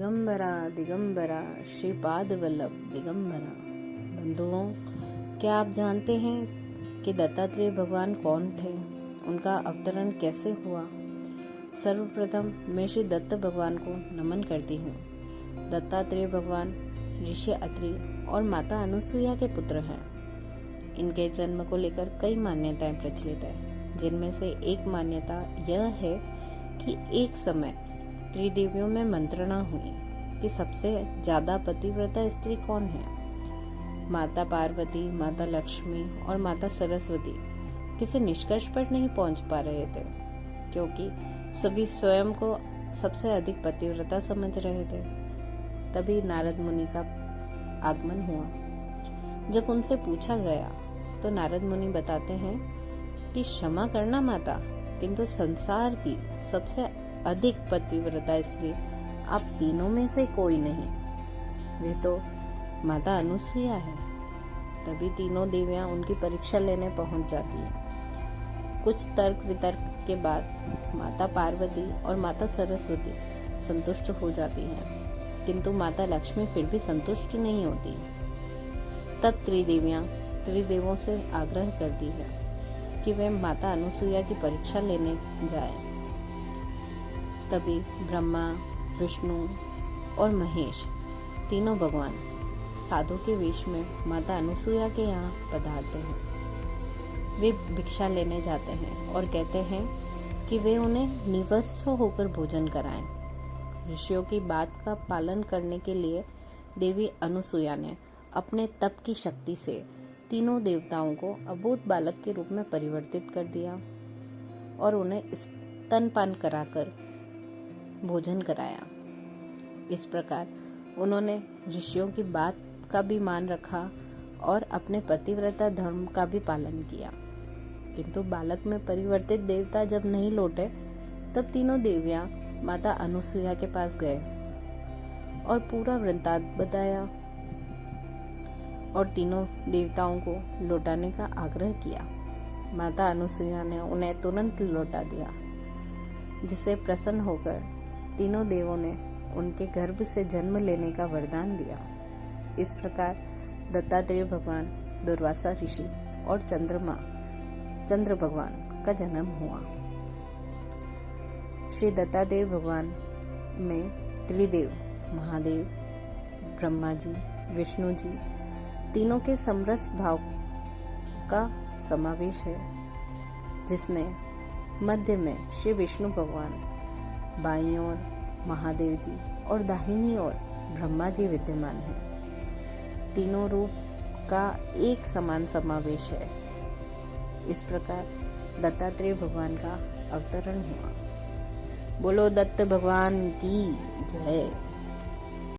दिगंबरा दिगंबरा श्रीपाद वल्लभ दिगंबरा। बंधुओं, क्या आप जानते हैं कि दत्तात्रेय भगवान कौन थे, उनका अवतरण कैसे हुआ? सर्वप्रथम मैं श्री दत्त भगवान को नमन करती हूँ। दत्तात्रेय भगवान ऋषि अत्रि और माता अनुसुईया के पुत्र हैं। इनके जन्म को लेकर कई मान्यताएं प्रचलित है, जिनमें से एक मान्यता यह है कि एक समय त्रिदेवियों में मंत्रणा हुई कि सबसे ज्यादा पतिव्रता स्त्री कौन है। माता पार्वती, माता लक्ष्मी और माता सरस्वती किसी निष्कर्ष पर नहीं पहुंच पा रहे थे, क्योंकि सभी स्वयं को सबसे अधिक पतिव्रता समझ रहे थे। तभी नारद मुनि का आगमन हुआ। जब उनसे पूछा गया तो नारद मुनि बताते हैं कि क्षमा करना माता, किंतु संसार की सबसे अधिक पतिव्रता स्त्री आप तीनों में से कोई नहीं, वे तो माता अनुसुईया है। तभी तीनों देवियां उनकी परीक्षा लेने पहुंच जाती हैं। कुछ तर्क वितर्क के बाद माता पार्वती और माता सरस्वती संतुष्ट हो जाती हैं, किंतु माता लक्ष्मी फिर भी संतुष्ट नहीं होती। तब त्रिदेवियां त्रिदेवों से आग्रह करती है कि वे माता अनुसुईया की परीक्षा लेने जाएं। तभी ब्रह्मा, विष्णु और महेश तीनों भगवान साधु के वेश में माता अनुसुईया के यहाँ पधारते हैं। वे भिक्षा लेने जाते हैं और कहते हैं कि वे उन्हें निवस्त्र होकर भोजन कराएं। ऋषियों की बात का पालन करने के लिए देवी अनुसुईया ने अपने तप की शक्ति से तीनों देवताओं को अबोध बालक के रूप में परिवर्तित कर दिया और उन्हें स्तनपान कराकर भोजन कराया। इस प्रकार उन्होंने ऋषियों की बात का भी मान रखा और अपने पतिव्रता धर्म का भी पालन किया। किंतु बालक में परिवर्तित देवता जब नहीं लौटे, तब तीनों देवियां माता अनुसुईया के पास गए और पूरा वृत्तांत बताया और तीनों देवताओं को लौटाने का आग्रह किया। माता अनुसुईया ने उन्हें तुरंत लौटा दिया, जिसे प्रसन्न होकर तीनों देवों ने उनके गर्भ से जन्म लेने का वरदान दिया। इस प्रकार दत्तात्रेय भगवान, दुर्वासा ऋषि और चंद्र भगवान का जन्म हुआ। श्री दत्तात्रेय भगवान में त्रिदेव महादेव, ब्रह्मा जी, विष्णु जी तीनों के समरस भाव का समावेश है, जिसमें मध्य में श्री विष्णु भगवान, बाईं ओर महादेव जी और दाहिनी ओर ब्रह्मा जी विद्यमान हैं। तीनों रूप का एक समान समावेश है। इस प्रकार दत्तात्रेय भगवान का अवतरण हुआ। बोलो दत्त भगवान की जय।